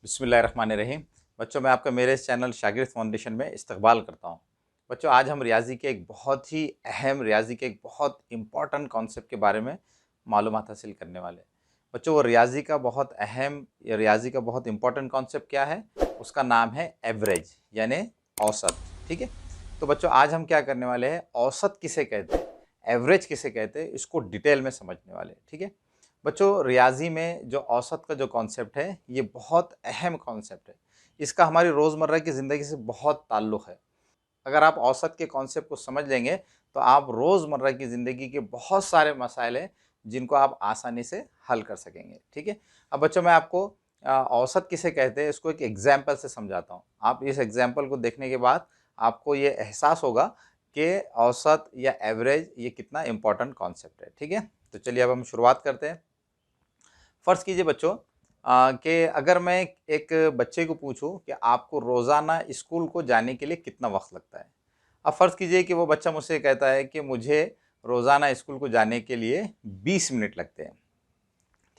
बिस्मिल्लाहिर्रहमानिर्रहीम। बच्चों, मैं आपका मेरे इस चैनल शागिर्द फाउंडेशन में इस्तकबाल करता हूँ। बच्चों, आज हम रियाज़ी के एक बहुत ही अहम, रियाज़ी के एक बहुत इम्पॉर्टेंट कॉन्सेप्ट के बारे में मालूमात हासिल करने वाले हैं। बच्चों, वो रियाज़ी का बहुत अहम या रियाज़ी का बहुत इम्पॉर्टेंट कॉन्सेप्ट क्या है? उसका नाम है एवरेज, यानी औसत। ठीक है? तो बच्चों, आज हम क्या करने वाले हैं, औसत किसे कहते हैं, एवरेज किसे कहते हैं, इसको डिटेल में समझने वाले हैं। ठीक है बच्चों, रियाजी में जो औसत का जो कॉन्सेप्ट है, ये बहुत अहम कॉन्सेप्ट है। इसका हमारी रोज़मर्रा की ज़िंदगी से बहुत ताल्लुक़ है। अगर आप औसत के कॉन्सेप्ट को समझ लेंगे तो आप रोज़मर्रा की ज़िंदगी के बहुत सारे मसाइल हैं जिनको आप आसानी से हल कर सकेंगे। ठीक है? अब बच्चों, मैं आपको औसत किसे कहते हैं इसको एक एग्जाम्पल से समझाता हूँ। आप इस एग्जाम्पल को देखने के बाद आपको ये एहसास होगा कि औसत या एवरेज ये कितना इम्पोर्टेंट कॉन्सेप्ट है। ठीक है? तो चलिए अब हम शुरुआत करते हैं। फ़र्ज़ कीजिए बच्चों कि अगर मैं एक बच्चे को पूछूं कि आपको रोज़ाना स्कूल को जाने के लिए कितना वक्त लगता है। अब फ़र्ज़ कीजिए कि वो बच्चा मुझसे कहता है कि मुझे रोज़ाना स्कूल को जाने के लिए 20 मिनट लगते हैं।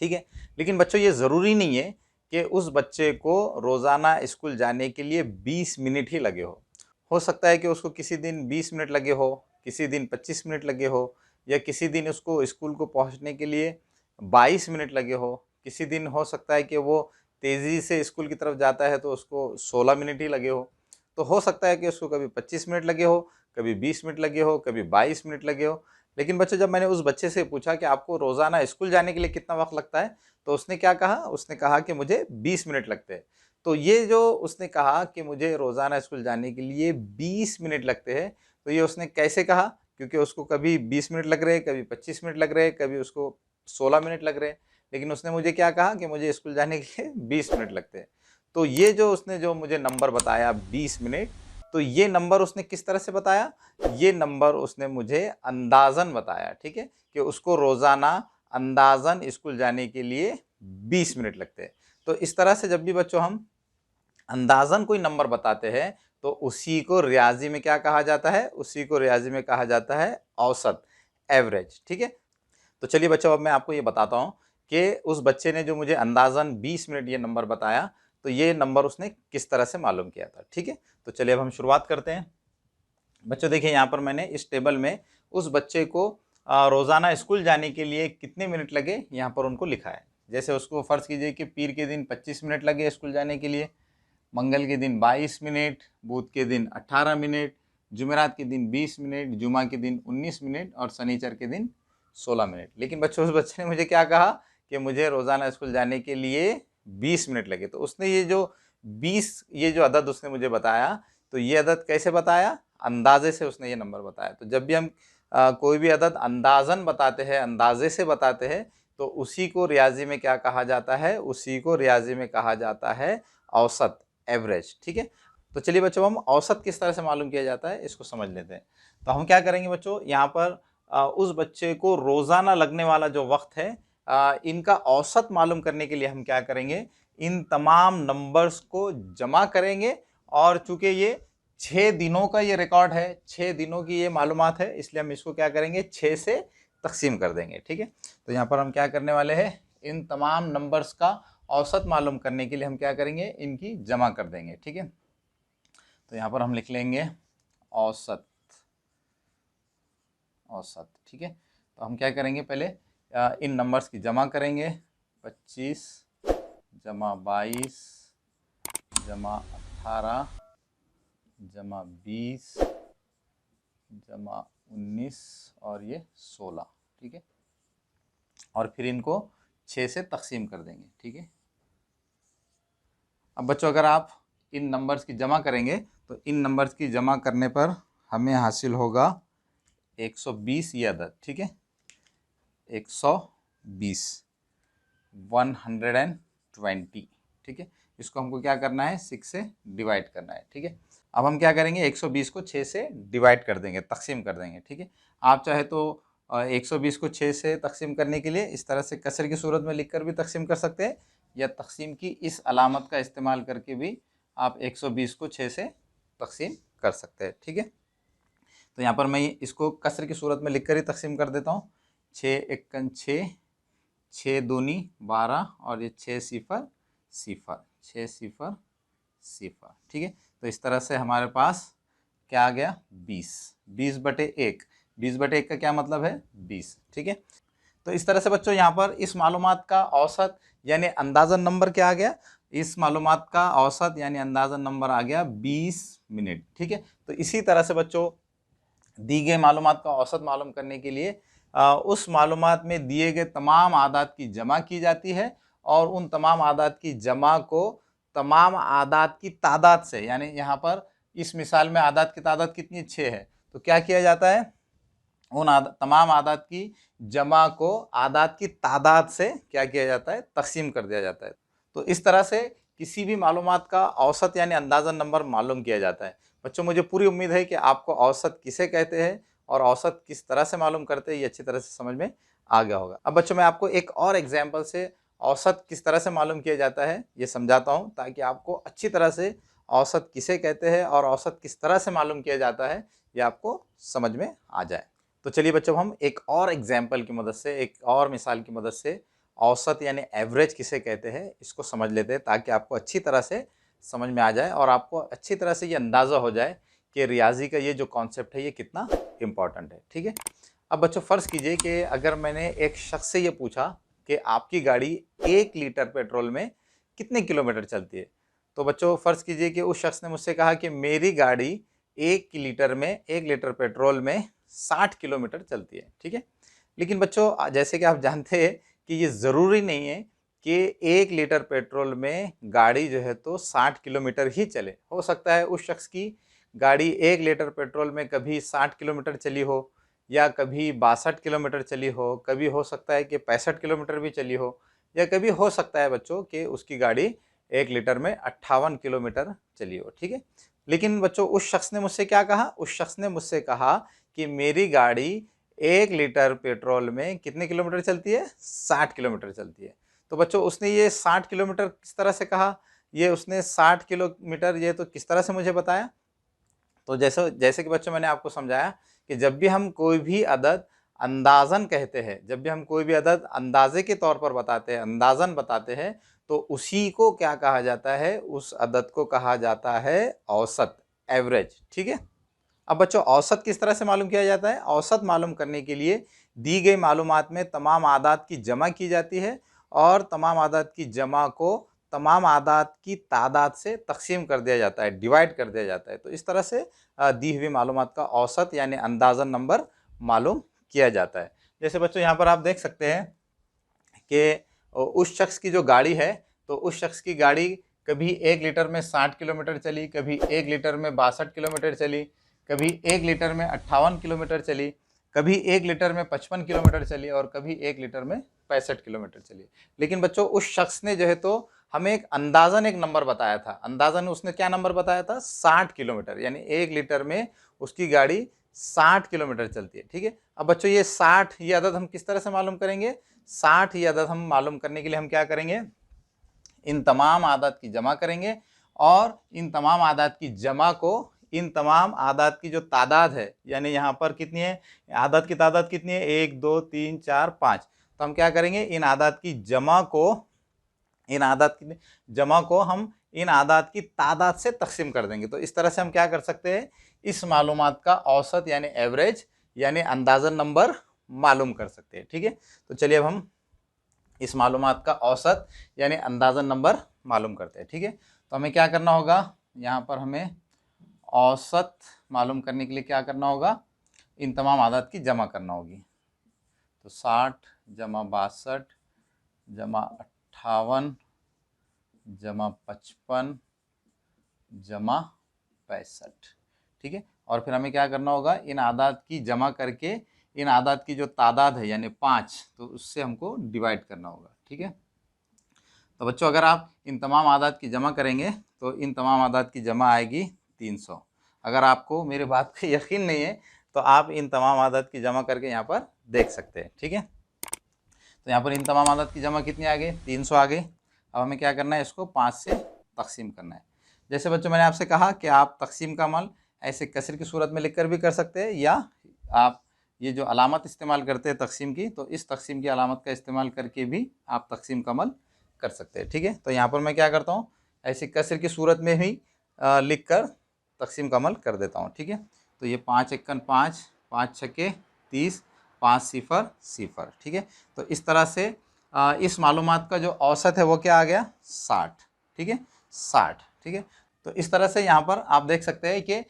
ठीक है? लेकिन बच्चों, ये ज़रूरी नहीं है कि उस बच्चे को रोज़ाना स्कूल जाने के लिए 20 मिनट ही लगे हो सकता है कि उसको किसी दिन 20 मिनट लगे हो, किसी दिन 25 मिनट लगे हो, या किसी दिन उसको स्कूल को पहुंचने के लिए 22 मिनट लगे हो। किसी दिन हो सकता है कि वो तेज़ी से स्कूल की तरफ जाता है तो उसको 16 मिनट ही लगे हो। तो हो सकता है कि उसको कभी 25 मिनट लगे हो, कभी 20 मिनट लगे हो, कभी 22 मिनट लगे हो। लेकिन बच्चों, जब मैंने उस बच्चे से पूछा कि आपको रोज़ाना स्कूल जाने के लिए कितना वक्त लगता है, तो उसने क्या कहा, उसने कहा कि मुझे 20 मिनट लगते हैं। तो ये जो उसने कहा कि मुझे रोज़ाना स्कूल जाने के लिए 20 मिनट लगते हैं, तो ये उसने कैसे कहा? क्योंकि उसको कभी 20 मिनट लग रहे हैं, कभी 25 मिनट लग रहे हैं, कभी उसको 16 मिनट लग रहे हैं। लेकिन उसने मुझे क्या कहा कि मुझे स्कूल जाने के लिए 20 मिनट लगते हैं। तो ये जो उसने जो मुझे नंबर बताया 20 मिनट, तो ये नंबर उसने किस तरह से बताया? ये नंबर उसने मुझे अंदाज़न बताया। ठीक है? कि उसको रोज़ाना अंदाज़न स्कूल जाने के लिए 20 मिनट लगते हैं। तो इस तरह से जब भी बच्चों हम अंदाज़न कोई नंबर बताते हैं तो उसी को रियाज़ी में क्या कहा जाता है? उसी को रियाज़ी में कहा जाता है औसत, एवरेज। ठीक है? तो चलिए बच्चों, अब मैं आपको ये बताता हूँ कि उस बच्चे ने जो मुझे अंदाज़न 20 मिनट ये नंबर बताया, तो ये नंबर उसने किस तरह से मालूम किया था। ठीक है? तो चलिए अब हम शुरुआत करते हैं। बच्चों देखिए, यहाँ पर मैंने इस टेबल में उस बच्चे को रोज़ाना स्कूल जाने के लिए कितने मिनट लगे, यहाँ पर उनको लिखा है। जैसे उसको फ़र्ज़ कीजिए कि पीर के दिन 25 मिनट लगे स्कूल जाने के लिए, मंगल के दिन 22 मिनट, बुध के दिन 18 मिनट, जुमेरात के दिन 20 मिनट, जुमा के दिन 19 मिनट और शनिचर के दिन 16 मिनट। लेकिन बच्चों, उस बच्चे ने मुझे क्या कहा कि मुझे रोज़ाना स्कूल जाने के लिए 20 मिनट लगे। तो उसने ये जो 20 ये जो अदद उसने मुझे बताया, तो ये अदद कैसे बताया? अंदाज़े से उसने ये नंबर बताया। तो जब भी हम कोई भी अदद अंदाज़न बताते हैं, अंदाज़े से बताते हैं, तो उसी को रियाज़ी में क्या कहा जाता है? उसी को रियाज़ी में कहा जाता है औसत, एवरेज। ठीक है? तो चलिए बच्चों, हम औसत किस तरह से मालूम किया जाता है इसको समझ लेते हैं। तो हम क्या करेंगे बच्चों, यहाँ पर उस बच्चे को रोज़ाना लगने वाला जो वक्त है, इनका औसत मालूम करने के लिए हम क्या करेंगे, इन तमाम नंबर्स को जमा करेंगे। और चूंकि ये 6 दिनों का ये रिकॉर्ड है, 6 दिनों की ये मालूमात है, इसलिए हम इसको क्या करेंगे, 6 से तकसीम कर देंगे। ठीक है? तो यहाँ पर हम क्या करने वाले हैं, इन तमाम नंबर्स का औसत मालूम करने के लिए हम क्या करेंगे, इनकी जमा कर देंगे। ठीक है? तो यहाँ पर हम लिख लेंगे औसत, औसत। ठीक है? तो हम क्या करेंगे, पहले इन नंबर्स की जमा करेंगे। 25 जमा 22 जमा 18 जमा 20 जमा 19 और ये 16। ठीक है? और फिर इनको 6 से तकसीम कर देंगे। ठीक है? अब बच्चों, अगर आप इन नंबर्स की जमा करेंगे तो इन नंबर्स की जमा करने पर हमें हासिल होगा 120 ये अदद। ठीक है? 120, 120। ठीक है? इसको हमको क्या करना है, 6 से डिवाइड करना है। ठीक है? अब हम क्या करेंगे, 120 को 6 से डिवाइड कर देंगे, तकसीम कर देंगे। ठीक है? आप चाहे तो 120 को 6 से तकसीम करने के लिए इस तरह से कसर की सूरत में लिखकर भी तकसीम कर सकते हैं, या तकसीम की इस अलामत का इस्तेमाल करके भी आप 120 को 6 से तकसीम कर सकते हैं। ठीक है? तो यहाँ पर मैं इसको कसर की सूरत में लिखकर ही तकसीम कर देता हूँ। 6 एकन 6, 6 दूनी 12 और ये 6 सिफर सिफर, 6 सिफर सिफर, ठीक है। तो इस तरह से हमारे पास क्या आ गया 20, 20/1, 20/1 का क्या मतलब है 20, ठीक है। तो इस तरह से बच्चों यहाँ पर इस मालूमात का औसत यानी अंदाज़न नंबर क्या आ गया, इस मालूमात का औसत यानी अंदाज़न नंबर आ गया 20 मिनट, ठीक है। तो इसी तरह से बच्चों दी गई मालूमात का औसत मालूम करने के लिए उस मालूमात में दिए गए तमाम आदात की जमा की जाती है और उन तमाम आदात की जमा को तमाम आदात की तादाद से, यानी यहाँ पर इस मिसाल में आदात की तादाद कितनी 6 है, तो क्या किया जाता है, उन तमाम आदात की जमा को आदात की तादाद से क्या किया जाता है, तकसीम कर दिया जाता है। तो इस तरह से किसी भी मालूमात का औसत यानी अंदाज़न नंबर मालूम किया जाता है। बच्चों मुझे पूरी उम्मीद है कि आपको औसत किसे कहते हैं और औसत किस तरह से मालूम करते हैं ये अच्छी तरह से समझ में आ गया होगा। अब बच्चों मैं आपको एक और एग्जाम्पल से औसत किस तरह से मालूम किया जाता है ये समझाता हूँ, ताकि आपको अच्छी तरह से औसत किसे कहते हैं और औसत किस तरह से मालूम किया जाता है ये आपको समझ में आ जाए। तो चलिए बच्चों हम एक और एग्जाम्पल की मदद से, एक और मिसाल की मदद से औसत यानी एवरेज किसे कहते हैं इसको समझ लेते हैं, ताकि आपको अच्छी तरह से समझ में आ जाए और आपको अच्छी तरह से ये अंदाज़ा हो जाए कि रियाजी का ये जो कॉन्सेप्ट है ये कितना इम्पॉर्टेंट है, ठीक है। अब बच्चों फ़र्ज़ कीजिए कि अगर मैंने एक शख्स से ये पूछा कि आपकी गाड़ी 1 लीटर पेट्रोल में कितने किलोमीटर चलती है, तो बच्चों फ़र्ज़ कीजिए कि उस शख्स ने मुझसे कहा कि मेरी गाड़ी 1 लीटर में 1 लीटर पेट्रोल में 60 किलोमीटर चलती है, ठीक है। लेकिन बच्चों जैसे कि आप जानते हैं कि ये ज़रूरी नहीं है कि 1 लीटर पेट्रोल में गाड़ी जो है तो 60 किलोमीटर ही चले। हो सकता है उस शख्स की गाड़ी 1 लीटर पेट्रोल में कभी 60 किलोमीटर चली हो या कभी 62 किलोमीटर चली हो, कभी हो सकता है कि 65 किलोमीटर भी चली हो, या कभी हो सकता है बच्चों कि उसकी गाड़ी 1 लीटर में 58 किलोमीटर चली हो, ठीक है। लेकिन बच्चों उस शख्स ने मुझसे क्या कहा, उस शख्स ने मुझसे कहा कि मेरी गाड़ी 1 लीटर पेट्रोल में कितने किलोमीटर चलती है, 60 किलोमीटर चलती है। तो बच्चों उसने ये 60 किलोमीटर किस तरह से कहा, ये उसने 60 किलोमीटर ये तो किस तरह से मुझे बताया। तो जैसे जैसे कि बच्चों मैंने आपको समझाया कि जब भी हम कोई भी अदद अंदाज़न कहते हैं, जब भी हम कोई भी अदद अंदाज़े के तौर पर बताते हैं, अंदाज़न बताते हैं, तो उसी को क्या कहा जाता है, उस अदद को कहा जाता है औसत, एवरेज, ठीक है। अब बच्चों औसत किस तरह से मालूम किया जाता है, औसत मालूम करने के लिए दी गई मालूमात में तमाम आदात की जमा की जाती है और तमाम आदात की जमा को तमाम आदात की तादाद से तकसीम कर दिया जाता है, डिवाइड कर दिया जाता है। तो इस तरह से दी हुई मालूमात का औसत यानी अंदाज़न नंबर मालूम किया जाता है। जैसे बच्चों यहाँ पर आप देख सकते हैं कि उस शख्स की जो गाड़ी है, तो उस शख्स की गाड़ी कभी 1 लीटर में 60 किलोमीटर चली, कभी 1 लीटर में 62 किलोमीटर चली, कभी 1 लीटर में 58 किलोमीटर चली, कभी 1 लीटर में 55 किलोमीटर चली और कभी 1 लीटर में 65 किलोमीटर चली। लेकिन बच्चों उस शख्स ने जो है तो हमें एक अंदाज़न एक नंबर बताया था, अंदाज़न उसने क्या नंबर बताया था, 60 किलोमीटर, यानी 1 लीटर में उसकी गाड़ी 60 किलोमीटर चलती है, ठीक है। अब बच्चों ये 60 ये अदद हम किस तरह से मालूम करेंगे, 60 ये अदद हम मालूम करने के लिए हम क्या करेंगे, इन तमाम आदात की जमा करेंगे और इन तमाम आदात की जमा को इन तमाम आदात की जो तादाद है, यानी यहाँ पर कितनी है, आदात की तादाद कितनी है, 1 2 3 4 5, तो हम क्या करेंगे, इन आदात की जमा को, इन आदात की जमा को हम इन आदात की तादाद से तकसीम कर देंगे। तो इस तरह से हम क्या कर सकते हैं, इस मालूमात का औसत यानी एवरेज यानी अंदाज़न नंबर मालूम कर सकते हैं, ठीक है। तो चलिए अब हम इस मालूमात का औसत यानी अंदाज़न नंबर मालूम करते हैं, ठीक है। तो हमें क्या करना होगा, यहाँ पर हमें औसत मालूम करने के लिए क्या करना होगा, इन तमाम आदात की जमा करना होगी। तो 60 जमा 62 जमा 58 जमा 55 जमा 65, ठीक है। और फिर हमें क्या करना होगा, इन आदात की जमा करके इन आदात की जो तादाद है यानी 5, तो उससे हमको डिवाइड करना होगा, ठीक है। तो बच्चों अगर आप इन तमाम आदात की जमा करेंगे तो इन तमाम आदात की जमा आएगी 300। अगर आपको मेरे बात पे यकीन नहीं है तो आप इन तमाम आदात की जमा करके यहाँ पर देख सकते हैं, ठीक है। तो यहाँ पर इन तमाम आदात की जमा कितनी आ गई, 300 आ गई। अब हमें क्या करना है, इसको 5 से तकसीम करना है। जैसे बच्चों मैंने आपसे कहा कि आप तकसीम का अमल ऐसे कसर की सूरत में लिख कर भी कर सकते हैं, या आप ये जो अलामत इस्तेमाल करते हैं तकसीम की, तो इस तकसीम की अलामत का इस्तेमाल करके भी आप तकसीम का अमल कर सकते हैं, ठीक है। तो यहाँ पर मैं क्या करता हूँ, ऐसे कसर की सूरत में ही लिख कर तकसीम का अमल कर देता हूँ, ठीक है। तो ये 5 एकन 5, 5 छक्के 30, 5 सिफर सिफर, ठीक है। तो इस तरह से इस मालूमात का जो औसत है वो क्या आ गया 60, ठीक है, 60, ठीक है। तो इस तरह से यहाँ पर आप देख सकते हैं कि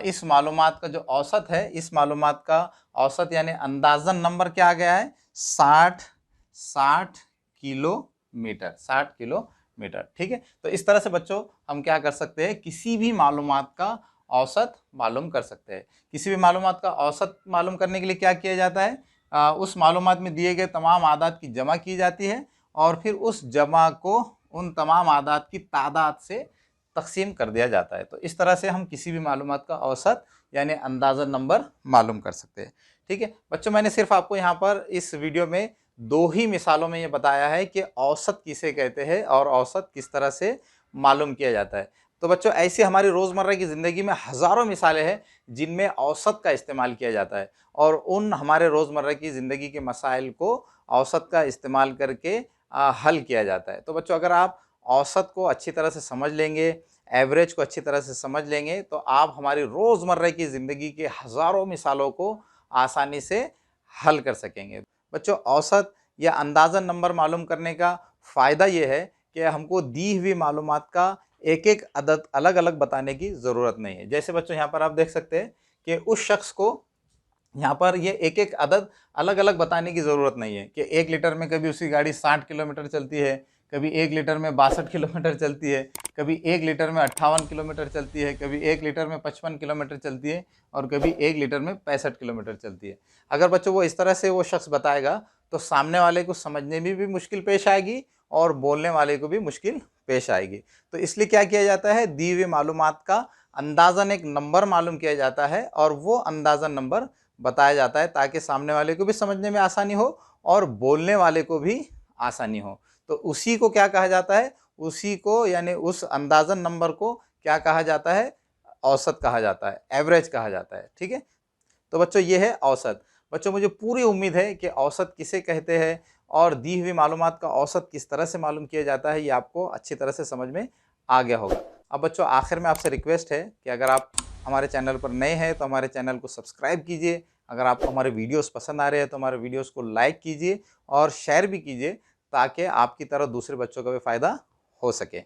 इस मालूमात का जो औसत है, इस मालूमात का औसत यानी अंदाज़न नंबर क्या आ गया है 60 किलोमीटर, 60 किलोमीटर, ठीक है। तो इस तरह से बच्चों हम क्या कर सकते हैं, किसी भी मालूमात का औसत मालूम कर सकते हैं। किसी भी मालूमात का औसत मालूम करने के लिए क्या किया जाता है, उस मालूमात में दिए गए तमाम आदाद की जमा की जाती है और फिर उस जमा को उन तमाम आदाद की तादाद से तकसीम कर दिया जाता है। तो इस तरह से हम किसी भी मालूमात का औसत यानी अंदाज़न नंबर मालूम कर सकते हैं, ठीक है। बच्चों मैंने सिर्फ आपको यहाँ पर इस वीडियो में 2 ही मिसालों में ये बताया है कि औसत किसे कहते हैं और औसत किस तरह से मालूम किया जाता है। तो बच्चों ऐसी हमारी रोज़मर्रा की ज़िंदगी में हज़ारों मिसालें हैं जिनमें औसत का इस्तेमाल किया जाता है और उन हमारे रोज़मर्रा की ज़िंदगी के मसाइल को औसत का इस्तेमाल करके हल किया जाता है। तो बच्चों अगर आप औसत को अच्छी तरह से समझ लेंगे, एवरेज को अच्छी तरह से समझ लेंगे, तो आप हमारी रोज़मर्रा की ज़िंदगी के हज़ारों मिसालों को आसानी से हल कर सकेंगे। बच्चों औसत या अंदाज़न नंबर मालूम करने का फ़ायदा ये है कि हमको दी हुई मालूमात का एक-एक अदद अलग-अलग बताने की ज़रूरत नहीं है। जैसे बच्चों यहाँ पर आप देख सकते हैं कि उस शख्स को यहाँ पर ये एक-एक अदद अलग-अलग बताने की ज़रूरत नहीं है कि 1 लीटर में कभी उसकी गाड़ी 60 किलोमीटर चलती है, कभी 1 लीटर में 62 किलोमीटर चलती है, कभी 1 लीटर में 58 किलोमीटर चलती है, कभी 1 लीटर में 55 किलोमीटर चलती है और कभी 1 लीटर में 65 किलोमीटर चलती है। अगर बच्चों वो इस तरह से वो शख्स बताएगा तो सामने वाले को समझने में भी मुश्किल पेश आएगी और बोलने वाले को भी मुश्किल पेश आएगी। तो इसलिए क्या किया जाता है, दी हुई मालूमात का अंदाज़न एक नंबर मालूम किया जाता है और वो अंदाज़न नंबर बताया जाता है ताकि सामने वाले को भी समझने में आसानी हो और बोलने वाले को भी आसानी हो। तो उसी को क्या कहा जाता है, उसी को यानी उस अंदाज़न नंबर को क्या कहा जाता है, औसत कहा जाता है, एवरेज कहा जाता है, ठीक है। तो बच्चों ये है औसत। बच्चों मुझे पूरी उम्मीद है कि औसत किसे कहते हैं और दी हुई मालूमात का औसत किस तरह से मालूम किया जाता है ये आपको अच्छी तरह से समझ में आ गया होगा। अब बच्चों आखिर में आपसे रिक्वेस्ट है कि अगर आप हमारे चैनल पर नए हैं तो हमारे चैनल को सब्सक्राइब कीजिए। अगर आपको हमारे वीडियोस पसंद आ रहे हैं तो हमारे वीडियोस को लाइक कीजिए और शेयर भी कीजिए ताकि आपकी तरह दूसरे बच्चों का भी फ़ायदा हो सके।